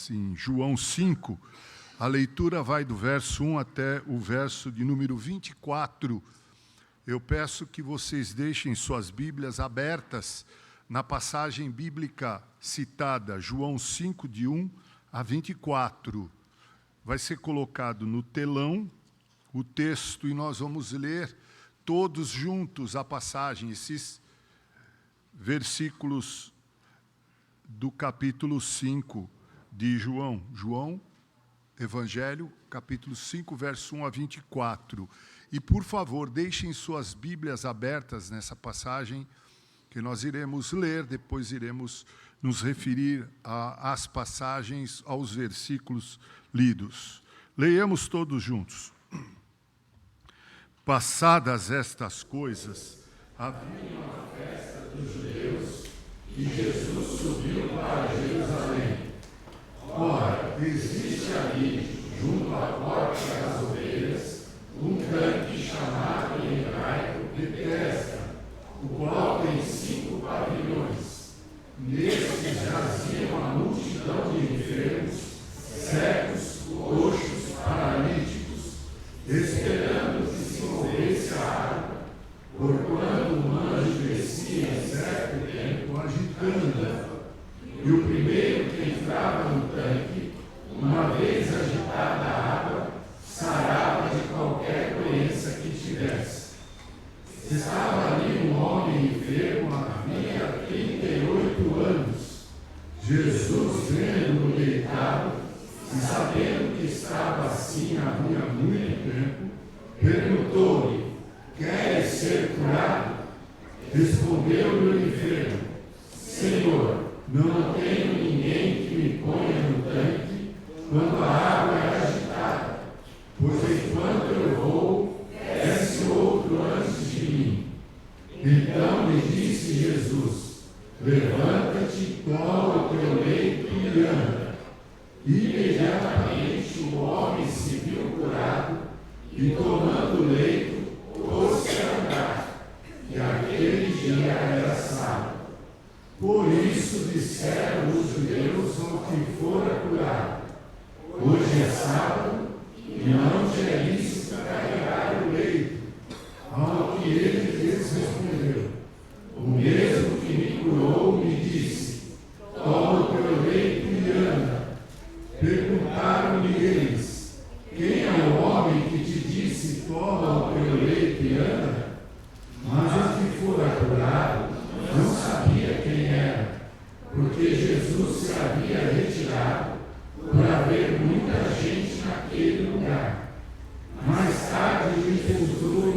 Bíblias em João 5. A leitura vai do verso 1 até o verso de número 24. Eu peço que vocês deixem suas Bíblias abertas na passagem bíblica citada, João 5, de 1 a 24. Vai ser colocado no telão o texto e nós vamos ler todos juntos a passagem, esses versículos do capítulo 5 de João. João, Evangelho, capítulo 5, verso 1 a 24. E, por favor, deixem suas Bíblias abertas nessa passagem que nós iremos ler, depois iremos nos referir às passagens, aos versículos lidos. Leiamos todos juntos. Passadas estas coisas, havia uma festa dos judeus e Jesus subiu para Jerusalém. Ora, existe ali, junto à porta das ovelhas, um tanque chamado em hebraico Betesda, o qual tem 5 pavilhões. Nestes jaziam a multidão de enfermos, cegos, coxos, paralíticos, esperando que se movesse a água, porquanto um anjo descia em certo tempo agitando-a. E o primeiro que entrava no tanque, uma vez agitada a água, sarava de qualquer doença que tivesse. Estava ali um homem enfermo havia 38 anos. Jesus, vendo-o deitado, e sabendo que estava assim havia muito tempo, perguntou-lhe: queres ser curado? Respondeu-lhe o enfermo: Senhor, não tenho ninguém que me ponha no tanque quando a água é agitada, pois enquanto eu vou, desce outro antes de mim. Então lhe disse Jesus: levanta-te, toma o teu leito e anda. Imediatamente o homem se viu curado e, tomando o leito, pôs-se a andar. E aquele dia era sábado. Por isso disseram os judeus ao que fora curado: hoje é sábado e não te é lícito carregar o leito. Ao que ele lhes respondeu: o mesmo que me curou me disse: toma o teu leito e anda. Perguntaram-lhe eles: quem é o homem que te disse: toma o teu leito e anda? Mas o que fora curado não sabia quem era, porque Jesus se havia retirado por haver muita gente naquele lugar. Mais tarde lhe pousou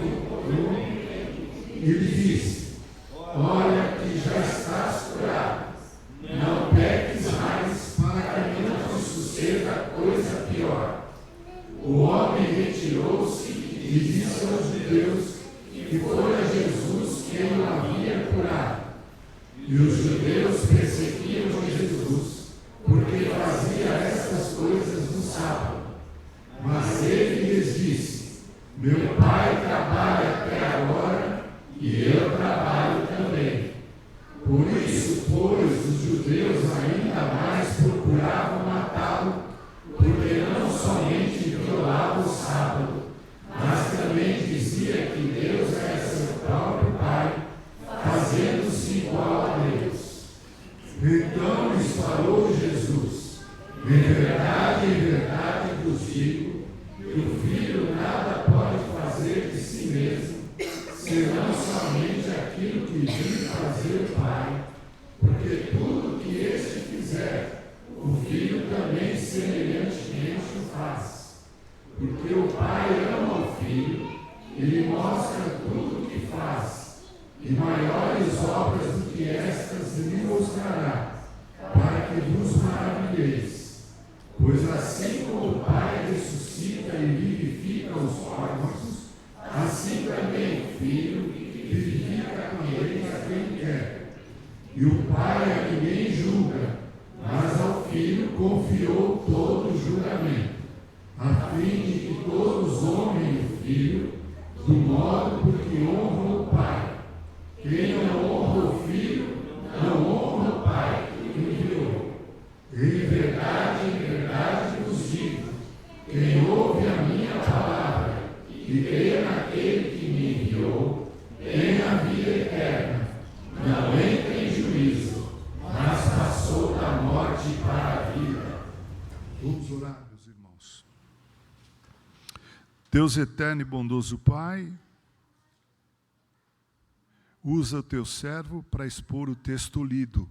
e lhe disse: olha que já estás curado, não peques mais para que não te suceda coisa pior. O homem retirou-se e disse aos judeus que fora Jesus quem o havia curado. E os judeus perseguiam Jesus, porque fazia estas coisas no sábado. Mas ele lhes disse: meu Pai trabalha até agora, e eu trabalho também. Por isso, pois, os judeus ainda mais procuravam matá-lo, porque não somente violava o sábado, mas também dizia que Deus é seu próprio Pai, fazendo-se igual a Deus. Então lhes falou Jesus: em verdade vos digo, que o Filho nada pode fazer de si mesmo, senão somente aquilo que viu fazer o Pai, porque tudo que este fizer, o Filho também semelhantemente o faz. Porque o Pai ama o Filho, e lhe mostra tudo o que faz, e maiores obras do que estas lhe mostrará, para que vos maravilheis. Pois assim como o Pai ressuscita e vivifica os mortos, assim também o Filho vivifica com ele a quem quer. E o Pai a ninguém julga, mas ao Filho confiou todo o julgamento, a fim de que todos honrem o Filho do modo por que honram o Pai. Quem não honra o Filho, não honra o Pai que o enviou. Em verdade, Vamos orar, meus irmãos. Deus eterno e bondoso Pai, usa o teu servo para expor o texto lido.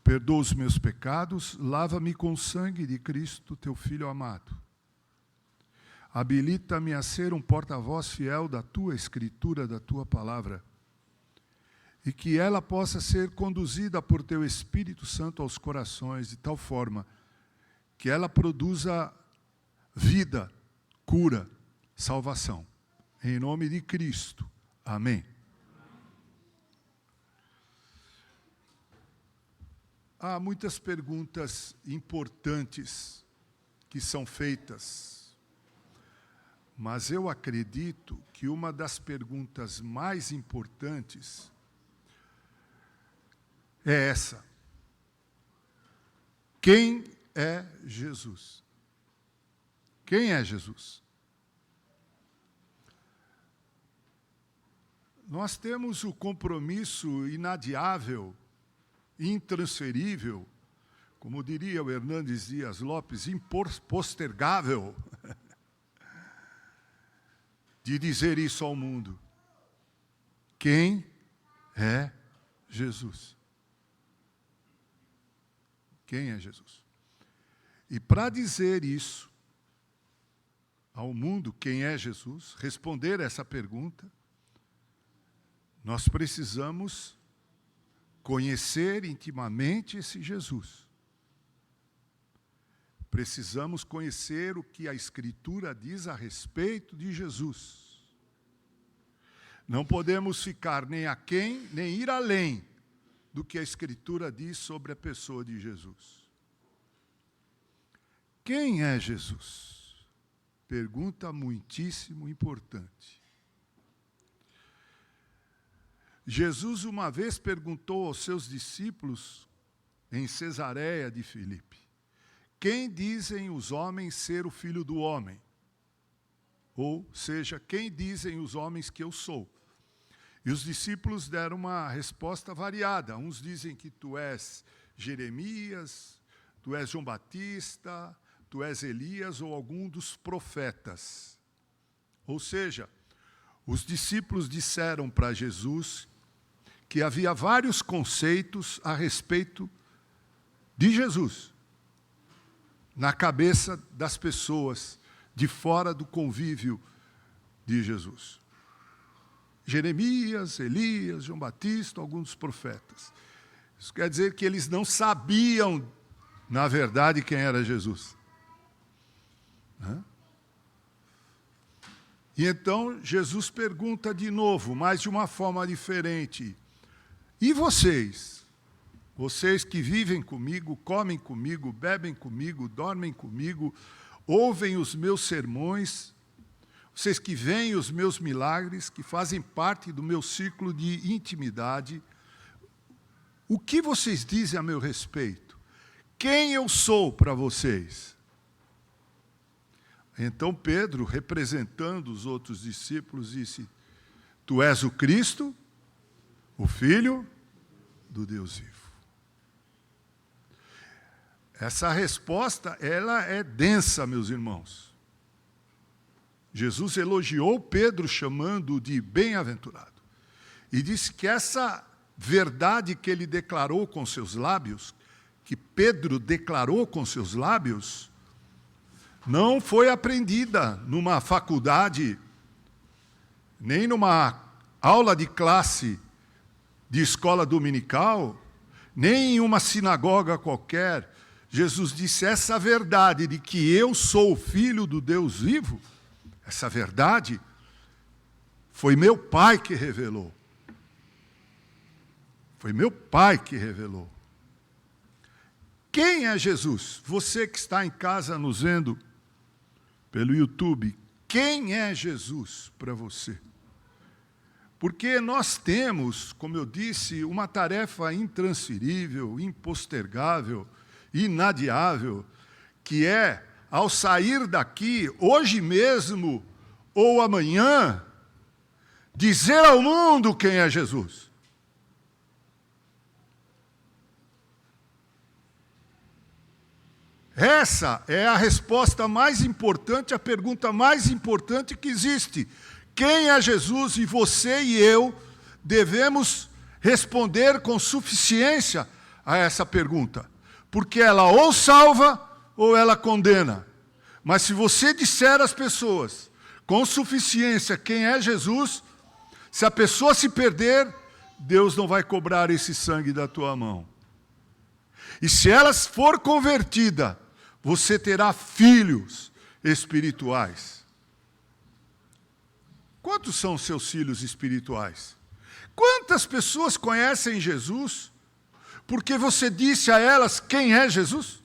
Perdoa os meus pecados, lava-me com o sangue de Cristo, teu Filho amado. Habilita-me a ser um porta-voz fiel da tua escritura, da tua palavra, e que ela possa ser conduzida por teu Espírito Santo aos corações, de tal forma que ela produza vida, cura, salvação. Em nome de Cristo. Amém. Há muitas perguntas importantes que são feitas, mas eu acredito que uma das perguntas mais importantes é essa: quem é Jesus? Quem é Jesus? Nós temos o compromisso inadiável, intransferível, como diria o Hernandes Dias Lopes, impostergável, de dizer isso ao mundo. Quem é Jesus? Quem é Jesus? E para dizer isso ao mundo, quem é Jesus, responder essa pergunta, nós precisamos conhecer intimamente esse Jesus. Precisamos conhecer o que a Escritura diz a respeito de Jesus. Não podemos ficar nem aquém, nem ir além do que a Escritura diz sobre a pessoa de Jesus. Quem é Jesus? Pergunta muitíssimo importante. Jesus uma vez perguntou aos seus discípulos em Cesareia de Filipe: quem dizem os homens ser o Filho do Homem? Ou seja, quem dizem os homens que eu sou? E os discípulos deram uma resposta variada. Uns dizem que tu és Jeremias, tu és João Batista, tu és Elias ou algum dos profetas. Ou seja, os discípulos disseram para Jesus que havia vários conceitos a respeito de Jesus na cabeça das pessoas de fora do convívio de Jesus. Jeremias, Elias, João Batista, alguns profetas. Isso quer dizer que eles não sabiam, na verdade, quem era Jesus. E então Jesus pergunta de novo, mas de uma forma diferente: e vocês? Vocês que vivem comigo, comem comigo, bebem comigo, dormem comigo, ouvem os meus sermões, vocês que veem os meus milagres, que fazem parte do meu ciclo de intimidade, o que vocês dizem a meu respeito? Quem eu sou para vocês? Então Pedro, representando os outros discípulos, disse: tu és o Cristo, o Filho do Deus vivo. Essa resposta, ela é densa, meus irmãos. Jesus elogiou Pedro, chamando-o de bem-aventurado. E disse que essa verdade que ele declarou com seus lábios, que Pedro declarou com seus lábios, não foi aprendida numa faculdade, nem numa aula de classe de escola dominical, nem em uma sinagoga qualquer. Jesus disse: essa verdade de que eu sou o Filho do Deus vivo, essa verdade foi meu Pai que revelou. Foi meu Pai que revelou. Quem é Jesus? Você que está em casa nos vendo pelo YouTube, quem é Jesus para você? Porque nós temos, como eu disse, uma tarefa intransferível, impostergável, inadiável, que é, ao sair daqui, hoje mesmo ou amanhã, dizer ao mundo quem é Jesus. Essa é a resposta mais importante, a pergunta mais importante que existe. Quem é Jesus? E você e eu devemos responder com suficiência a essa pergunta. Porque ela ou salva ou ela condena. Mas se você disser às pessoas com suficiência quem é Jesus, se a pessoa se perder, Deus não vai cobrar esse sangue da tua mão. E se ela for convertida, você terá filhos espirituais. Quantos são os seus filhos espirituais? Quantas pessoas conhecem Jesus porque você disse a elas quem é Jesus?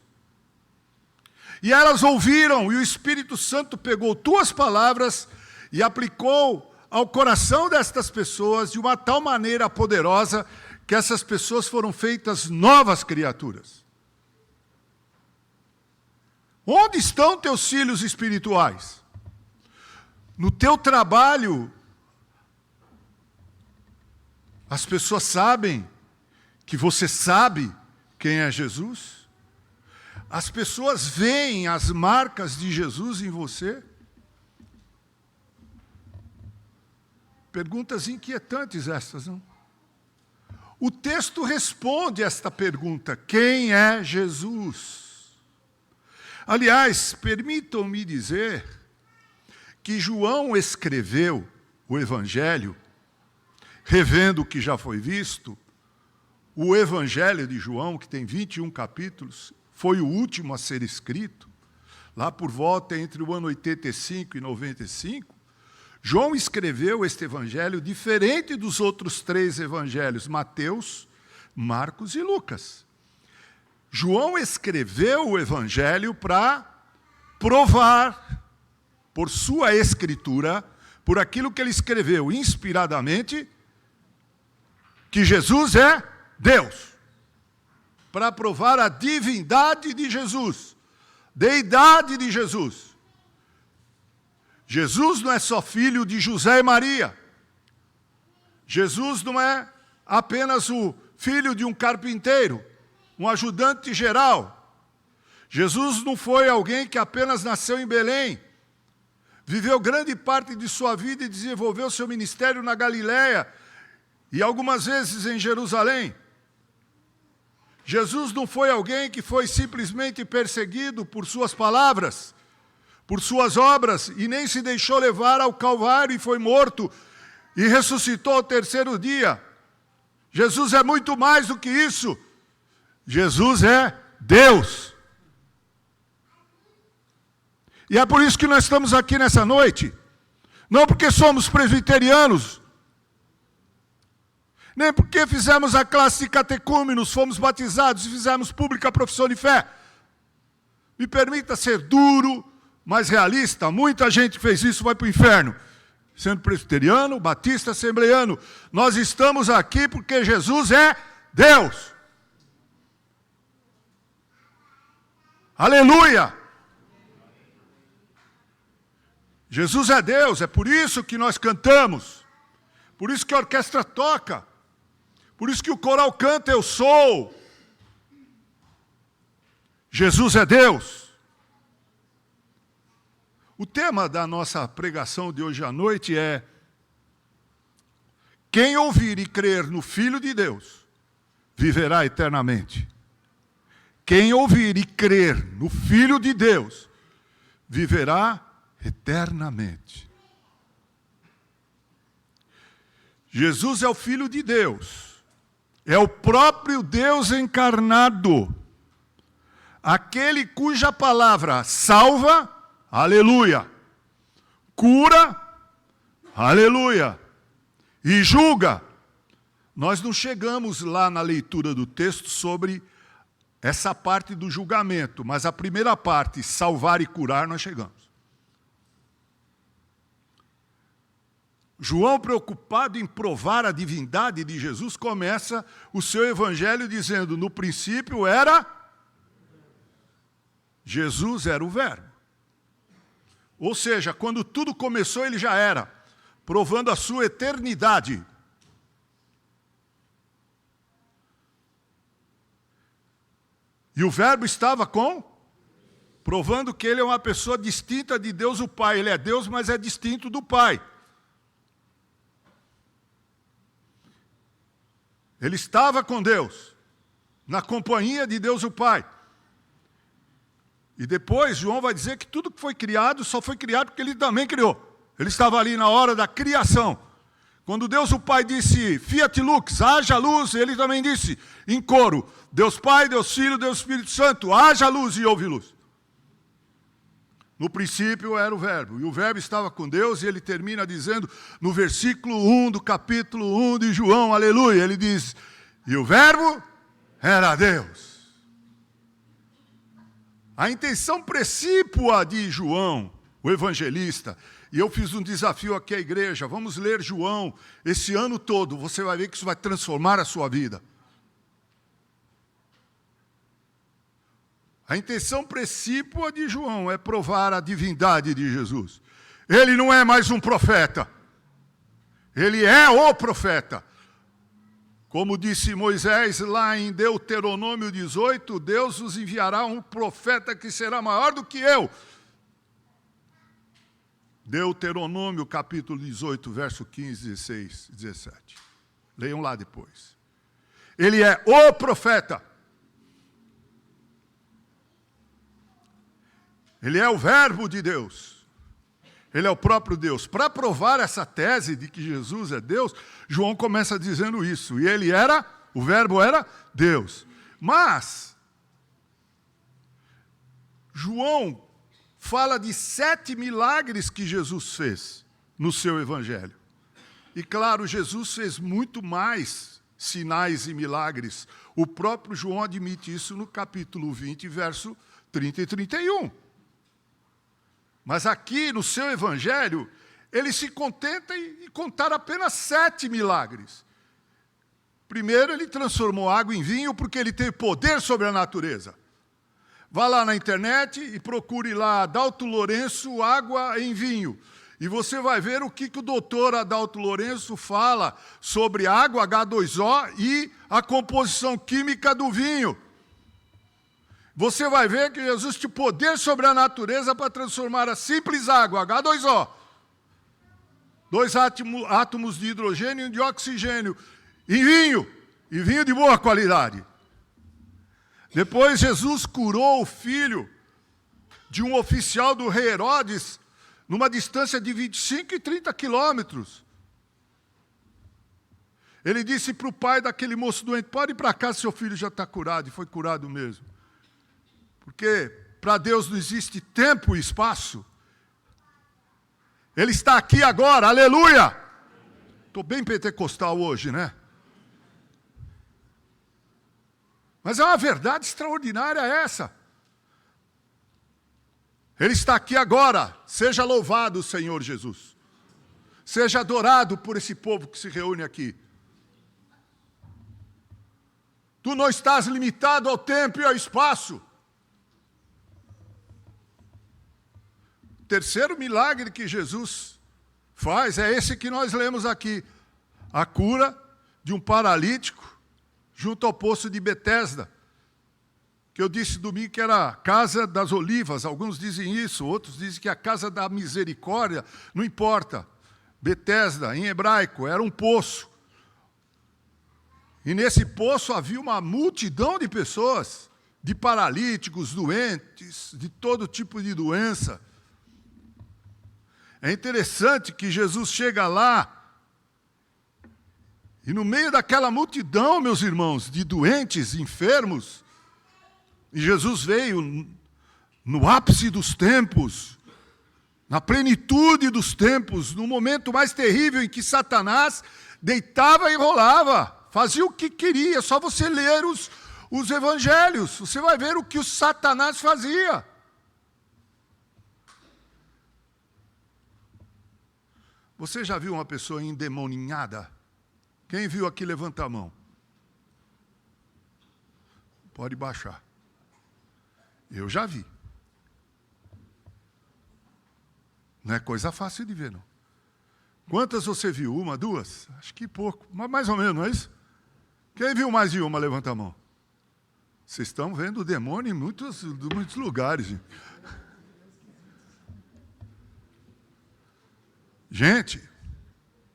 E elas ouviram, e o Espírito Santo pegou tuas palavras e aplicou ao coração destas pessoas de uma tal maneira poderosa que essas pessoas foram feitas novas criaturas. Onde estão teus filhos espirituais? No teu trabalho, as pessoas sabem que você sabe quem é Jesus? As pessoas veem as marcas de Jesus em você? Perguntas inquietantes estas, não? O texto responde esta pergunta: quem é Jesus? Aliás, permitam-me dizer que João escreveu o Evangelho, revendo o que já foi visto. O Evangelho de João, que tem 21 capítulos, foi o último a ser escrito, lá por volta entre o ano 85 e 95. João escreveu este evangelho diferente dos outros 3 evangelhos, Mateus, Marcos e Lucas. João escreveu o evangelho para provar, por sua escritura, por aquilo que ele escreveu inspiradamente, que Jesus é Deus. Para provar a divindade de Jesus, deidade de Jesus. Jesus não é só filho de José e Maria. Jesus não é apenas o filho de um carpinteiro, um ajudante geral. Jesus não foi alguém que apenas nasceu em Belém, viveu grande parte de sua vida e desenvolveu seu ministério na Galileia e algumas vezes em Jerusalém. Jesus não foi alguém que foi simplesmente perseguido por suas palavras, por suas obras, e nem se deixou levar ao Calvário e foi morto e ressuscitou ao 3º dia. Jesus é muito mais do que isso. Jesus é Deus. E é por isso que nós estamos aqui nessa noite. Não porque somos presbiterianos, nem porque fizemos a classe de catecúmenos, fomos batizados e fizemos pública profissão de fé. Me permita ser duro, mas realista. Muita gente fez isso, vai para o inferno. Sendo presbiteriano, batista, assembleiano. Nós estamos aqui porque Jesus é Deus. Aleluia! Jesus é Deus, é por isso que nós cantamos. Por isso que a orquestra toca. Por isso que o coral canta, eu sou. Jesus é Deus. O tema da nossa pregação de hoje à noite é: quem ouvir e crer no Filho de Deus, viverá eternamente. Quem ouvir e crer no Filho de Deus, viverá eternamente. Jesus é o Filho de Deus, é o próprio Deus encarnado, aquele cuja palavra salva, aleluia, cura, aleluia, e julga. Nós não chegamos lá na leitura do texto sobre essa parte do julgamento, mas a primeira parte, salvar e curar, nós chegamos. João, preocupado em provar a divindade de Jesus, começa o seu evangelho dizendo: no princípio era Jesus, era o Verbo. Ou seja, quando tudo começou, ele já era, provando a sua eternidade. E o Verbo estava com provando que ele é uma pessoa distinta de Deus o Pai. Ele é Deus, mas é distinto do Pai. Ele estava com Deus, na companhia de Deus o Pai. E depois João vai dizer que tudo que foi criado só foi criado porque ele também criou. Ele estava ali na hora da criação. Quando Deus o Pai disse, Fiat Lux, haja luz, ele também disse, em coro, Deus Pai, Deus Filho, Deus Espírito Santo, haja luz e houve luz. No princípio era o Verbo, e o Verbo estava com Deus, e ele termina dizendo, no versículo 1 do capítulo 1 de João, aleluia, ele diz, e o Verbo era Deus. A intenção precípua de João, o evangelista, e eu fiz um desafio aqui à igreja, vamos ler João esse ano todo, você vai ver que isso vai transformar a sua vida. A intenção precípua de João é provar a divindade de Jesus. Ele não é mais um profeta, ele é o profeta. Como disse Moisés lá em Deuteronômio 18, Deus nos enviará um profeta que será maior do que eu. Deuteronômio, capítulo 18, verso 15, 16, 17. Leiam lá depois. Ele é o profeta. Ele é o Verbo de Deus. Ele é o próprio Deus. Para provar essa tese de que Jesus é Deus, João começa dizendo isso. E ele era, o Verbo era Deus. Mas, João fala de 7 milagres que Jesus fez no seu evangelho. E claro, Jesus fez muito mais sinais e milagres. O próprio João admite isso no capítulo 20, verso 30 e 31. Mas aqui no seu evangelho, ele se contenta em contar apenas 7 milagres. Primeiro, ele transformou água em vinho porque ele teve poder sobre a natureza. Vá lá na internet e procure lá Adalto Lourenço, água em vinho. E você vai ver o que o doutor Adalto Lourenço fala sobre água H2O e a composição química do vinho. Você vai ver que Jesus tinha poder sobre a natureza para transformar a simples água, H2O, 2 átomos de hidrogênio e de oxigênio, em vinho, e vinho de boa qualidade. Depois Jesus curou o filho de um oficial do rei Herodes, numa distância de 25 e 30 quilômetros. Ele disse para o pai daquele moço doente, pode ir para casa, seu filho já está curado, e foi curado mesmo. Porque para Deus não existe tempo e espaço. Ele está aqui agora, aleluia! Estou bem pentecostal hoje, né? Mas é uma verdade extraordinária essa. Ele está aqui agora. Seja louvado o Senhor Jesus. Seja adorado por esse povo que se reúne aqui. Tu não estás limitado ao tempo e ao espaço. O terceiro milagre que Jesus faz é esse que nós lemos aqui. A cura de um paralítico junto ao poço de Betesda, que eu disse domingo que era a casa das olivas, alguns dizem isso, outros dizem que é a casa da misericórdia, não importa. Betesda, em hebraico, era um poço. E nesse poço havia uma multidão de pessoas, de paralíticos, doentes, de todo tipo de doença. É interessante que Jesus chega lá, e no meio daquela multidão, meus irmãos, de doentes, enfermos, e Jesus veio no ápice dos tempos, na plenitude dos tempos, no momento mais terrível em que Satanás deitava e rolava, fazia o que queria, só você ler os evangelhos, você vai ver o que o Satanás fazia. Você já viu uma pessoa endemoninhada? Quem viu aqui, levanta a mão. Pode baixar. Eu já vi. Não é coisa fácil de ver, não. Quantas você viu? Uma, duas? Acho que pouco, mas mais ou menos, não é isso? Quem viu mais de uma, levanta a mão. Vocês estão vendo o demônio em muitos lugares. Gente,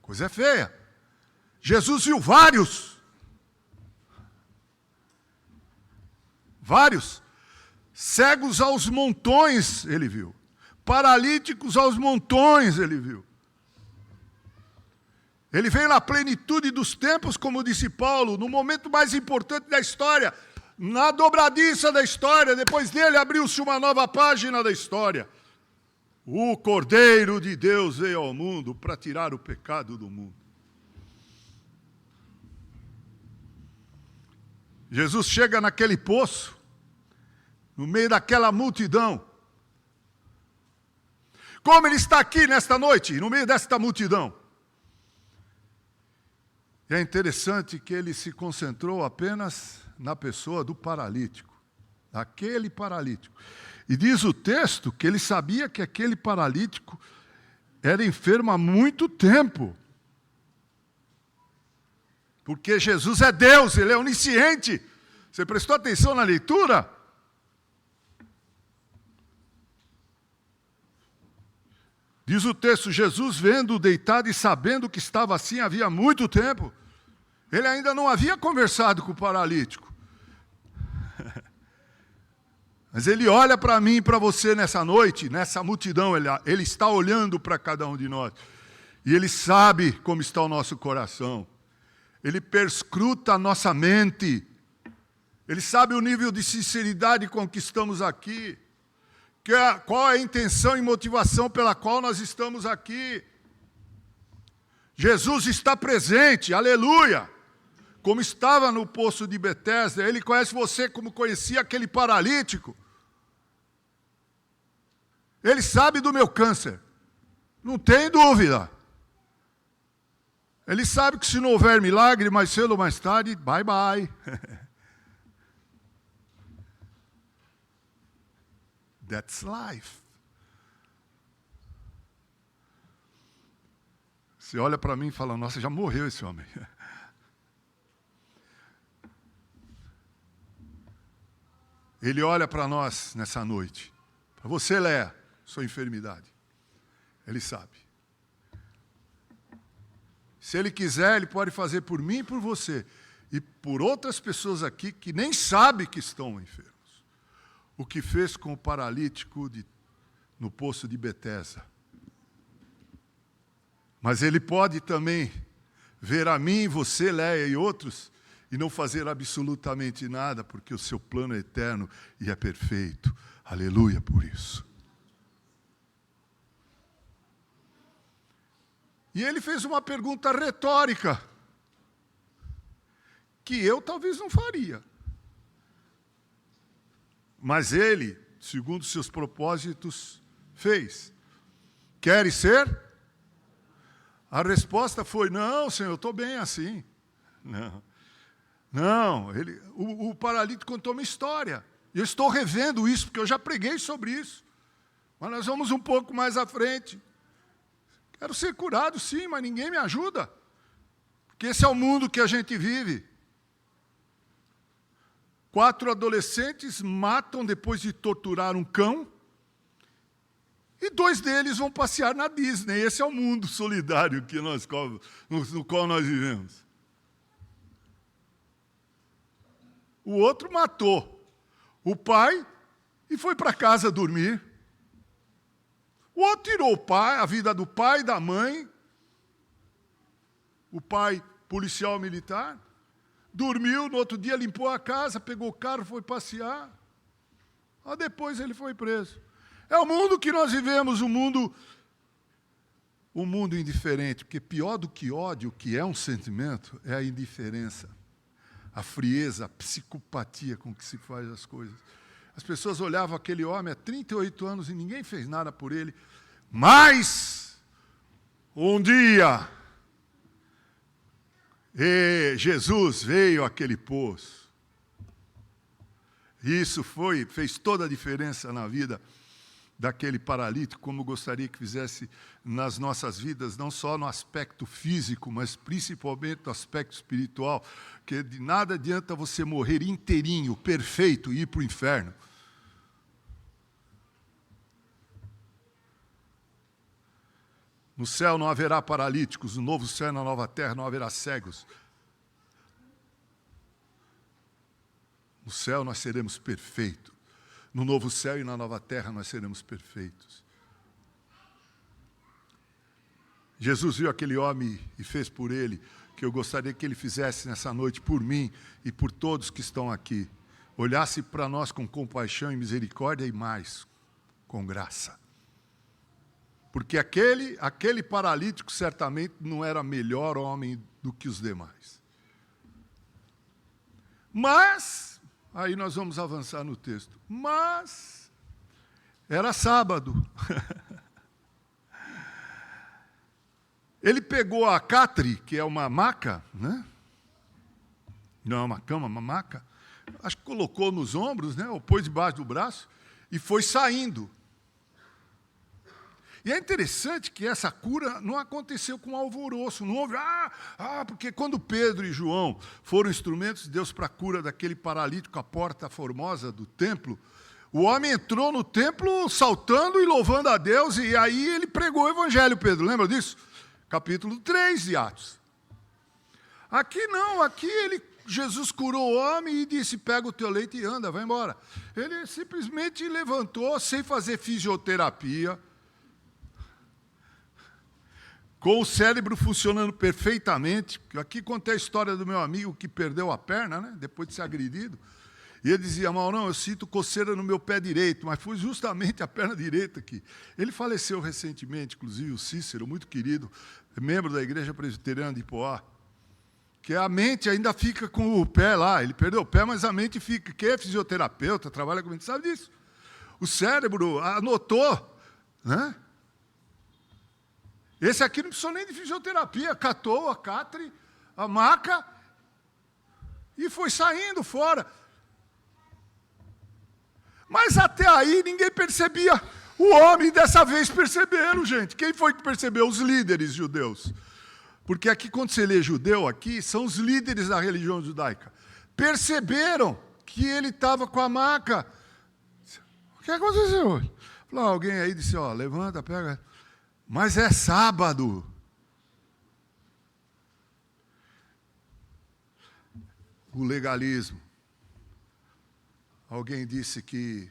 coisa feia. Jesus viu vários cegos aos montões, ele viu. Paralíticos aos montões, ele viu. Ele veio na plenitude dos tempos, como disse Paulo, no momento mais importante da história, na dobradiça da história. Depois dele abriu-se uma nova página da história. O Cordeiro de Deus veio ao mundo para tirar o pecado do mundo. Jesus chega naquele poço, no meio daquela multidão. Como ele está aqui nesta noite, no meio desta multidão? E é interessante que ele se concentrou apenas na pessoa do paralítico, daquele paralítico. E diz o texto que ele sabia que aquele paralítico era enfermo há muito tempo. Porque Jesus é Deus, ele é onisciente. Você prestou atenção na leitura? Diz o texto, Jesus vendo-o deitado e sabendo que estava assim havia muito tempo. Ele ainda não havia conversado com o paralítico. Mas ele olha para mim e para você nessa noite, nessa multidão, ele está olhando para cada um de nós. E ele sabe como está o nosso coração. Ele perscruta a nossa mente. Ele sabe o nível de sinceridade com que estamos aqui. Qual é a intenção e motivação pela qual nós estamos aqui. Jesus está presente, aleluia. Como estava no poço de Betesda, ele conhece você como conhecia aquele paralítico. Ele sabe do meu câncer, não tem dúvida. Ele sabe que se não houver milagre, mais cedo ou mais tarde, bye bye. That's life. Você olha para mim e fala, nossa, já morreu esse homem. Ele olha para nós nessa noite. Para você, Léa, sua enfermidade. Ele sabe. Se ele quiser, ele pode fazer por mim e por você. E por outras pessoas aqui que nem sabem que estão enfermos. O que fez com o paralítico no poço de Betesda. Mas ele pode também ver a mim, você, Léa e outros, e não fazer absolutamente nada, porque o seu plano é eterno e é perfeito. Aleluia por isso. E ele fez uma pergunta retórica, que eu talvez não faria. Mas ele, segundo seus propósitos, fez. Queres ser? A resposta foi, não, Senhor, eu estou bem assim. Não, o paralítico contou uma história. Eu estou revendo isso, porque eu já preguei sobre isso. Mas nós vamos um pouco mais à frente. Quero ser curado, sim, mas ninguém me ajuda. Porque esse é o mundo que a gente vive. 4 adolescentes matam depois de torturar um cão. E 2 deles vão passear na Disney. Esse é o mundo solidário no qual nós vivemos. O outro matou o pai e foi para casa dormir. O outro tirou a vida do pai e da mãe. O pai, policial militar, dormiu, no outro dia limpou a casa, pegou o carro, foi passear. Depois ele foi preso. É o mundo que nós vivemos, um mundo indiferente, porque pior do que ódio, que é um sentimento, é a indiferença, a frieza, a psicopatia com que se faz as coisas. As pessoas olhavam aquele homem há 38 anos e ninguém fez nada por ele, mas um dia Jesus veio àquele poço. Isso fez toda a diferença na vida daquele paralítico, como eu gostaria que fizesse nas nossas vidas, não só no aspecto físico, mas principalmente no aspecto espiritual, que de nada adianta você morrer inteirinho, perfeito, e ir para o inferno. No céu não haverá paralíticos, no novo céu e na nova terra não haverá cegos. No céu nós seremos perfeitos. No novo céu e na nova terra nós seremos perfeitos. Jesus viu aquele homem e fez por ele o que eu gostaria que ele fizesse nessa noite por mim e por todos que estão aqui. Olhasse para nós com compaixão e misericórdia e mais, com graça. Porque aquele paralítico certamente não era melhor homem do que os demais. Mas, aí nós vamos avançar no texto, mas era sábado. Ele pegou a catre, que é uma maca, né? Não é uma cama, uma maca. Acho que colocou nos ombros, né? Ou pôs debaixo do braço e foi saindo. E é interessante que essa cura não aconteceu com alvoroço, não houve, porque quando Pedro e João foram instrumentos de Deus para a cura daquele paralítico à porta formosa do templo, o homem entrou no templo saltando e louvando a Deus, e aí ele pregou o evangelho, Pedro, lembra disso? Capítulo 3 de Atos. Aqui não, aqui Jesus curou o homem e disse, pega o teu leite e anda, vai embora. Ele simplesmente levantou, sem fazer fisioterapia, com o cérebro funcionando perfeitamente. Aqui contei a história do meu amigo que perdeu a perna, né, depois de ser agredido. E ele dizia, Maurão, eu sinto coceira no meu pé direito, mas foi justamente a perna direita aqui. Ele faleceu recentemente, inclusive o Cícero, muito querido, membro da Igreja Presbiteriana de Ipoá, que a mente ainda fica com o pé lá. Ele perdeu o pé, mas a mente fica. Quem é fisioterapeuta, trabalha com a mente, sabe disso. O cérebro anotou, né? Esse aqui não precisou nem de fisioterapia, catou a catre, a maca, e foi saindo fora. Mas até aí ninguém percebia. O homem dessa vez perceberam, gente. Quem foi que percebeu? Os líderes judeus. Porque aqui, quando você lê judeu, aqui são os líderes da religião judaica. Perceberam que ele estava com a maca. O que aconteceu? Falou, alguém aí disse, levanta, pega. Mas é sábado. O legalismo. Alguém disse que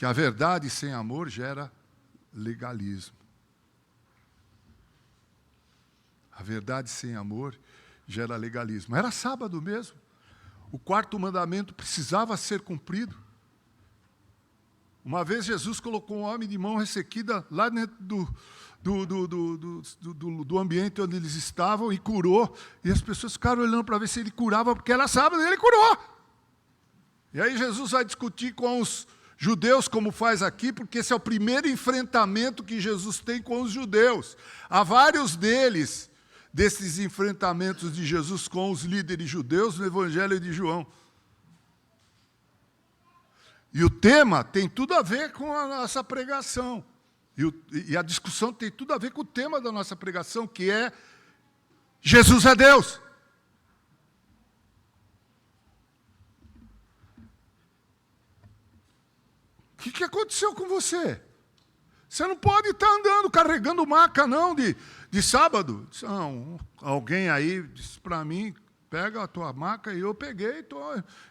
a verdade sem amor gera legalismo. A verdade sem amor gera legalismo. Era sábado mesmo. O quarto mandamento precisava ser cumprido. Uma vez Jesus colocou um homem de mão ressequida lá dentro do ambiente onde eles estavam e curou. E as pessoas ficaram olhando para ver se ele curava, porque era sábado e ele curou. E aí Jesus vai discutir com os judeus, como faz aqui, porque esse é o primeiro enfrentamento que Jesus tem com os judeus. Há vários desses enfrentamentos de Jesus com os líderes judeus no Evangelho de João. E o tema tem tudo a ver com a nossa pregação. E a discussão tem tudo a ver com o tema da nossa pregação, que é Jesus é Deus. O que aconteceu com você? Você não pode estar andando, carregando maca, não, de sábado. Não, alguém aí disse para mim, pega a tua maca, e eu peguei,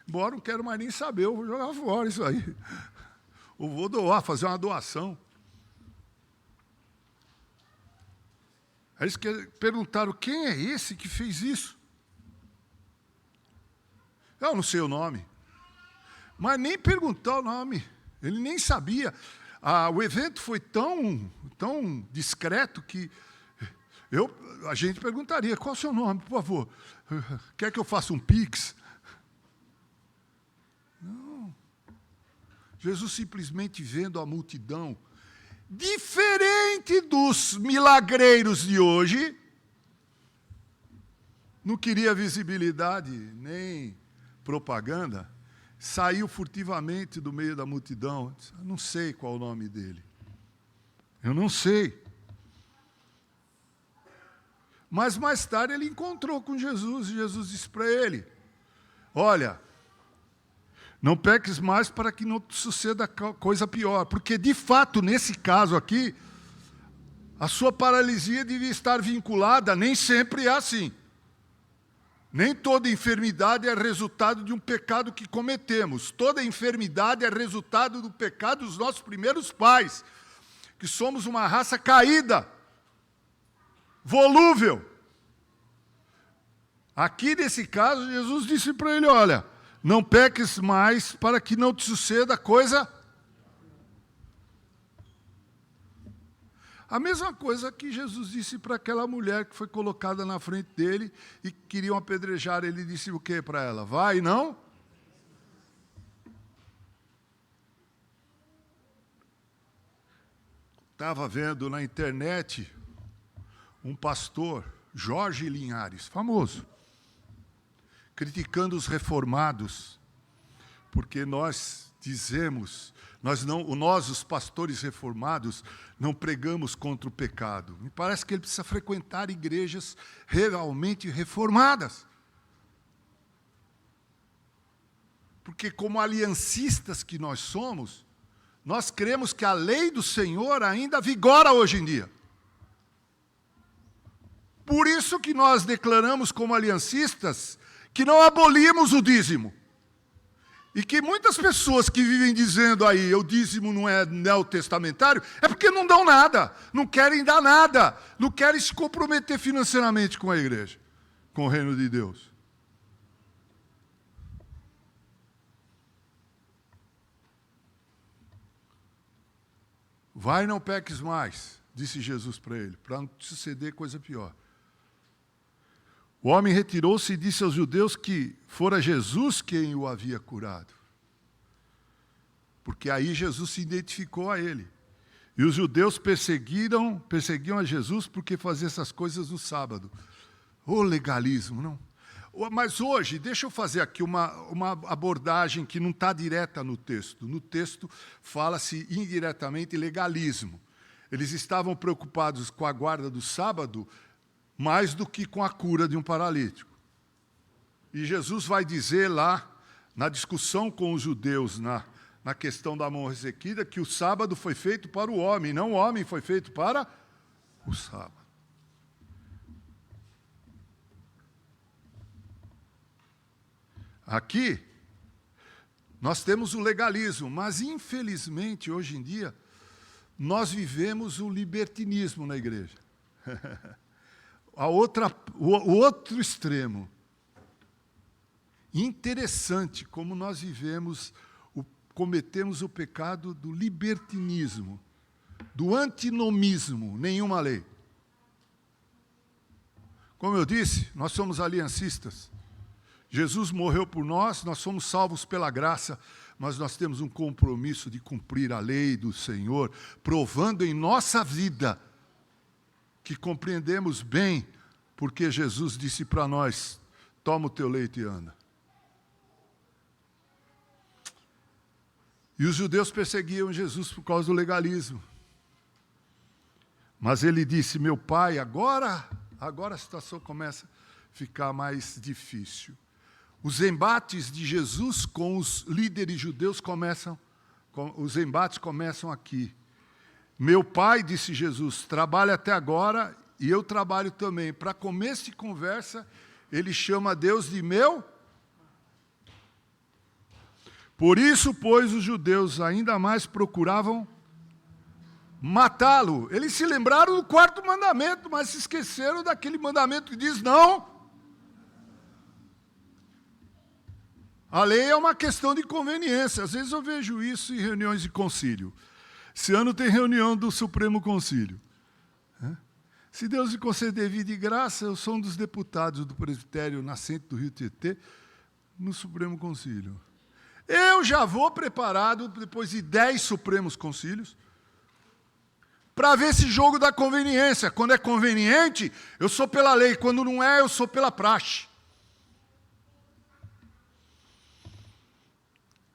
embora não quero mais nem saber, eu vou jogar fora isso aí. Eu vou doar, fazer uma doação. Aí eles perguntaram, quem é esse que fez isso? Eu não sei o nome. Mas nem perguntou o nome, ele nem sabia. O evento foi tão discreto que a gente perguntaria, qual é o seu nome, por favor? Quer que eu faça um pix? Não. Jesus simplesmente vendo a multidão, diferente dos milagreiros de hoje, não queria visibilidade nem propaganda. saiu furtivamente do meio da multidão. Eu não sei qual o nome dele. Eu não sei. Mas mais tarde ele encontrou com Jesus, e Jesus disse para ele: olha, não peques mais para que não te suceda coisa pior. Porque, de fato, nesse caso aqui, a sua paralisia devia estar vinculada, nem sempre é assim. Nem toda enfermidade é resultado de um pecado que cometemos. Toda enfermidade é resultado do pecado dos nossos primeiros pais, que somos uma raça caída, volúvel. Aqui, nesse caso, Jesus disse para ele: olha, não peques mais para que não te suceda coisa. A mesma coisa que Jesus disse para aquela mulher que foi colocada na frente dele e queriam apedrejar. Ele disse o quê para ela? Vai, não? Estava vendo na internet um pastor, Jorge Linhares, famoso, criticando os reformados, porque nós dizemos, nós, os pastores reformados, não pregamos contra o pecado. Me parece que ele precisa frequentar igrejas realmente reformadas. Porque, como aliancistas que nós somos, nós cremos que a lei do Senhor ainda vigora hoje em dia. Por isso que nós declaramos como aliancistas que não abolimos o dízimo. E que muitas pessoas que vivem dizendo aí, o dízimo não é neotestamentário, é porque não dão nada, não querem dar nada, não querem se comprometer financeiramente com a igreja, com o reino de Deus. Vai, não peques mais, disse Jesus para ele, para não te suceder coisa pior. O homem retirou-se e disse aos judeus que fora Jesus quem o havia curado. Porque aí Jesus se identificou a ele. E os judeus perseguiam a Jesus porque fazia essas coisas no sábado. O legalismo, não? Mas hoje, deixa eu fazer aqui uma abordagem que não está direta no texto. No texto fala-se indiretamente legalismo. Eles estavam preocupados com a guarda do sábado mais do que com a cura de um paralítico. E Jesus vai dizer lá, na discussão com os judeus, na questão da mão ressequida, que o sábado foi feito para o homem, não o homem foi feito para o sábado. Aqui, nós temos o legalismo, mas, infelizmente, hoje em dia, nós vivemos o libertinismo na igreja. O outro extremo. Interessante como nós cometemos o pecado do libertinismo, do antinomismo, nenhuma lei. Como eu disse, nós somos aliancistas. Jesus morreu por nós, nós somos salvos pela graça, mas nós temos um compromisso de cumprir a lei do Senhor, provando em nossa vida que compreendemos bem, porque Jesus disse para nós: toma o teu leito e anda. E os judeus perseguiam Jesus por causa do legalismo. Mas ele disse: meu pai, agora a situação começa a ficar mais difícil. Os embates de Jesus com os líderes judeus os embates começam aqui. Meu pai, disse Jesus, trabalha até agora e eu trabalho também. Para começo de conversa, ele chama Deus de meu. Por isso, pois, os judeus ainda mais procuravam matá-lo. Eles se lembraram do quarto mandamento, mas se esqueceram daquele mandamento que diz não. A lei é uma questão de conveniência. Às vezes eu vejo isso em reuniões de concílio. Esse ano tem reunião do Supremo Concílio. Se Deus me conceder vida e graça, eu sou um dos deputados do presbitério nascente do Rio Tietê, no Supremo Concílio. Eu já vou preparado, depois de 10 Supremos Concílios, para ver esse jogo da conveniência. Quando é conveniente, eu sou pela lei. Quando não é, eu sou pela praxe.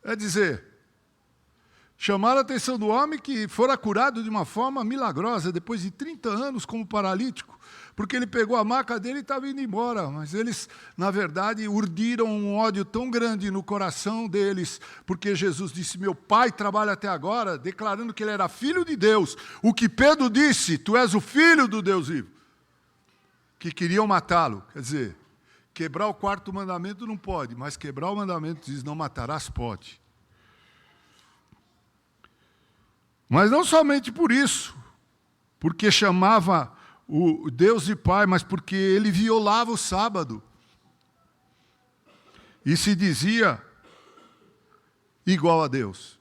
É dizer, chamaram a atenção do homem que fora curado de uma forma milagrosa, depois de 30 anos como paralítico, porque ele pegou a maca dele e estava indo embora. Mas eles, na verdade, urdiram um ódio tão grande no coração deles, porque Jesus disse, meu Pai trabalha até agora, declarando que ele era filho de Deus. O que Pedro disse, tu és o filho do Deus vivo. Que queriam matá-lo. Quer dizer, quebrar o quarto mandamento não pode, mas quebrar o mandamento diz, não matarás, pode. Mas não somente por isso, porque chamava o Deus de Pai, mas porque ele violava o sábado. E se dizia igual a Deus.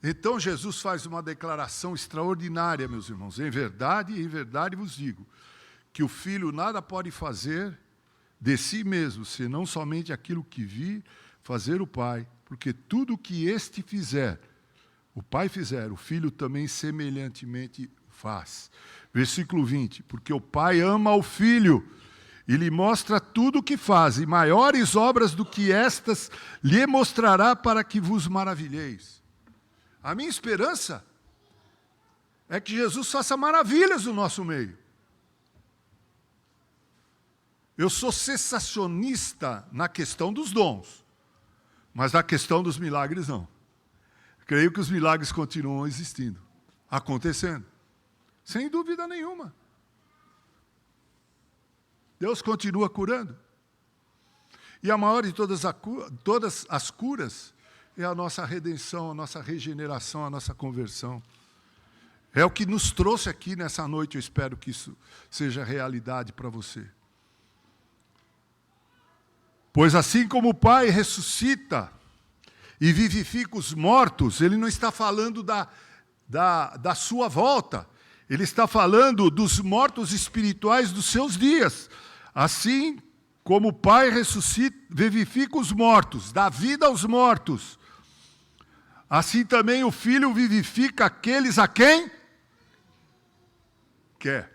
Então Jesus faz uma declaração extraordinária, meus irmãos. Em verdade vos digo, que o Filho nada pode fazer de si mesmo, senão somente aquilo que vi fazer o Pai. Porque tudo que este fizer, o Pai fizer, o Filho também semelhantemente faz. Versículo 20. Porque o Pai ama o Filho e lhe mostra tudo o que faz, e maiores obras do que estas lhe mostrará para que vos maravilheis. A minha esperança é que Jesus faça maravilhas no nosso meio. Eu sou cessacionista na questão dos dons, mas na questão dos milagres não. Creio que os milagres continuam existindo, acontecendo, sem dúvida nenhuma. Deus continua curando. E a maior de todas as curas é a nossa redenção, a nossa regeneração, a nossa conversão. É o que nos trouxe aqui nessa noite, eu espero que isso seja realidade para você. Pois assim como o Pai ressuscita e vivifica os mortos, ele não está falando da sua volta, ele está falando dos mortos espirituais dos seus dias. Assim como o Pai ressuscita, vivifica os mortos, dá vida aos mortos, assim também o Filho vivifica aqueles a quem quer.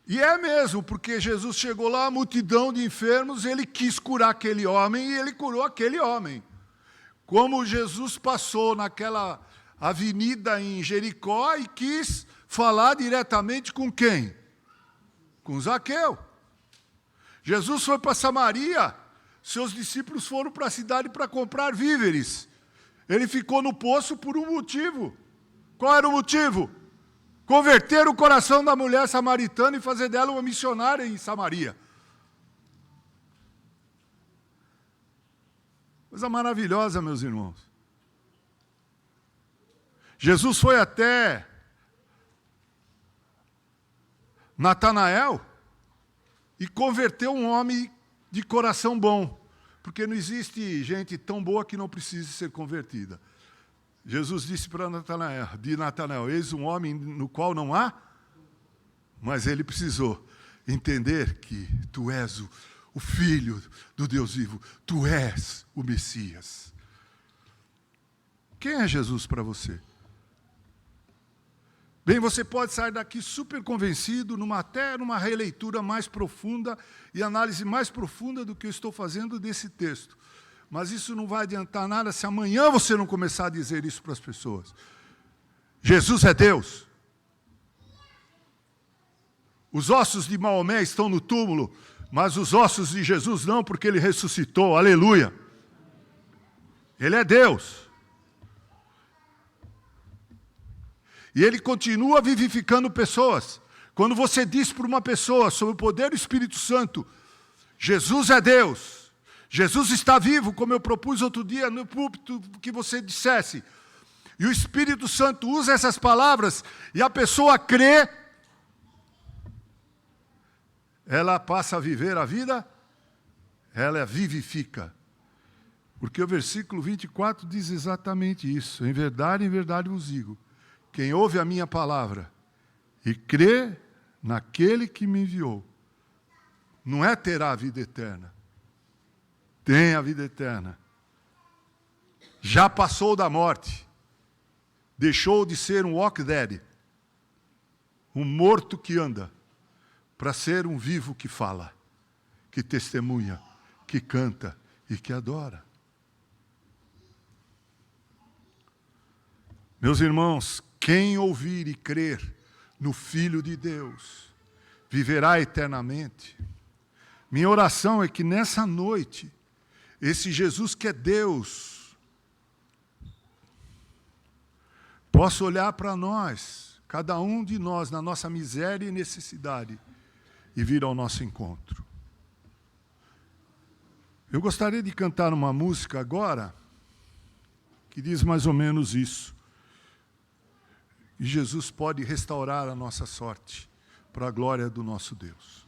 E é mesmo, porque Jesus chegou lá, a multidão de enfermos, ele quis curar aquele homem e ele curou aquele homem. Como Jesus passou naquela avenida em Jericó e quis falar diretamente com quem? Com Zaqueu. Jesus foi para Samaria, seus discípulos foram para a cidade para comprar víveres. Ele ficou no poço por um motivo. Qual era o motivo? Converter o coração da mulher samaritana e fazer dela uma missionária em Samaria. Coisa maravilhosa, meus irmãos. Jesus foi até Natanael e converteu um homem de coração bom. Porque não existe gente tão boa que não precise ser convertida. Jesus disse para Natanael, eis um homem no qual não há, mas ele precisou entender que tu és o Filho do Deus vivo, tu és o Messias. Quem é Jesus para você? Bem, você pode sair daqui super convencido, até numa releitura mais profunda e análise mais profunda do que eu estou fazendo desse texto. Mas isso não vai adiantar nada se amanhã você não começar a dizer isso para as pessoas. Jesus é Deus. Os ossos de Maomé estão no túmulo, mas os ossos de Jesus não, porque ele ressuscitou. Aleluia. Ele é Deus. E ele continua vivificando pessoas. Quando você diz para uma pessoa sobre o poder do Espírito Santo, Jesus é Deus. Jesus está vivo, como eu propus outro dia no púlpito que você dissesse. E o Espírito Santo usa essas palavras e a pessoa crê, ela passa a viver a vida, ela vivifica. Porque o versículo 24 diz exatamente isso. Em verdade vos digo, quem ouve a minha palavra e crê naquele que me enviou, não é terá a vida eterna. Tem a vida eterna. Já passou da morte. Deixou de ser um walk dead, um morto que anda, para ser um vivo que fala, que testemunha, que canta, e que adora. Meus irmãos, quem ouvir e crer no Filho de Deus viverá eternamente. Minha oração é que nessa noite, esse Jesus que é Deus, possa olhar para nós, cada um de nós, na nossa miséria e necessidade, e vir ao nosso encontro. Eu gostaria de cantar uma música agora, que diz mais ou menos isso. E Jesus pode restaurar a nossa sorte, para a glória do nosso Deus.